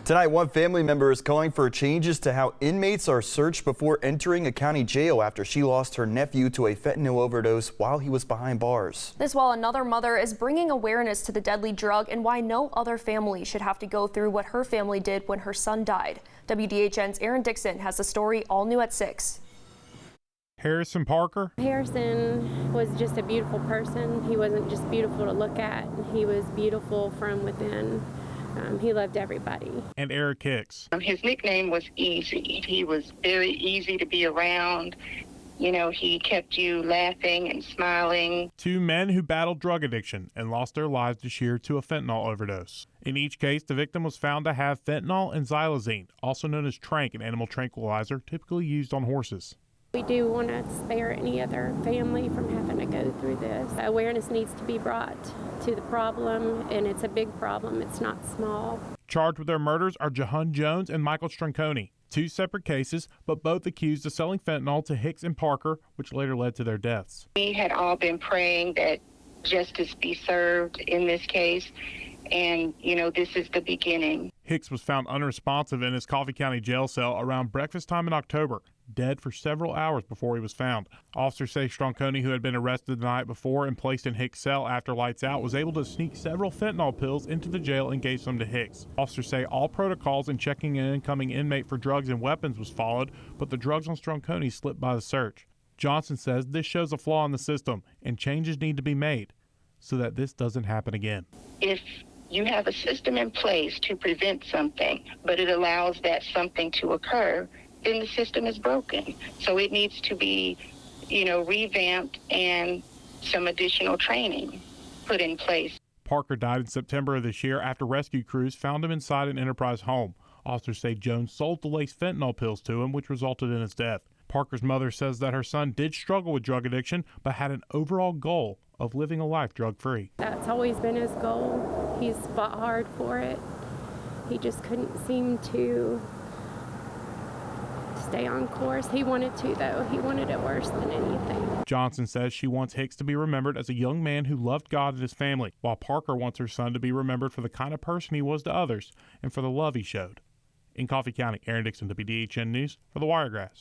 Tonight, one family member is calling for changes to how inmates are searched before entering a county jail after she lost her nephew to a fentanyl overdose while he was behind bars. This while another mother is bringing awareness to the deadly drug and why no other family should have to go through what her family did when her son died. WDHN's Aaron Dixon has the story all new at 6. Harrison Parker. Harrison was just a beautiful person. He wasn't just beautiful to look at. He was beautiful from within. He loved everybody. And Eric Hicks. His nickname was Easy. He was very easy to be around. You know, he kept you laughing and smiling. Two men who battled drug addiction and lost their lives this year to a fentanyl overdose. In each case, the victim was found to have fentanyl and xylazine, also known as tranq, an animal tranquilizer typically used on horses. We do want to spare any other family from having to go through this. Awareness needs to be brought to the problem, and it's a big problem. It's not small. Charged with their murders are Jahun Jones and Michael Stranconi. Two separate cases, but both accused of selling fentanyl to Hicks and Parker, which later led to their deaths. We had all been praying that justice be served in this case, and, you know, this is the beginning. Hicks was found unresponsive in his Coffee County jail cell around breakfast time in October, dead for several hours before he was found. Officers say Stranconi, who had been arrested the night before and placed in Hicks' cell after lights out, was able to sneak several fentanyl pills into the jail and gave some to Hicks. Officers say all protocols in checking an incoming inmate for drugs and weapons was followed, but the drugs on Stranconi slipped by the search. Johnson says this shows a flaw in the system and changes need to be made so that this doesn't happen again. If you have a system in place to prevent something, but it allows that something to occur, then the system is broken. So it needs to be, you know, revamped and some additional training put in place. Parker died in September of this year after rescue crews found him inside an Enterprise home. Officers say Jones sold the laced fentanyl pills to him, which resulted in his death. Parker's mother says that her son did struggle with drug addiction, but had an overall goal of living a life drug-free. That's always been his goal. He's fought hard for it. He just couldn't seem to stay on course. He wanted to, though. He wanted it worse than anything. Johnson says she wants Hicks to be remembered as a young man who loved God and his family, while Parker wants her son to be remembered for the kind of person he was to others and for the love he showed. In Coffee County, Aaron Dixon, WDHN News for the Wiregrass.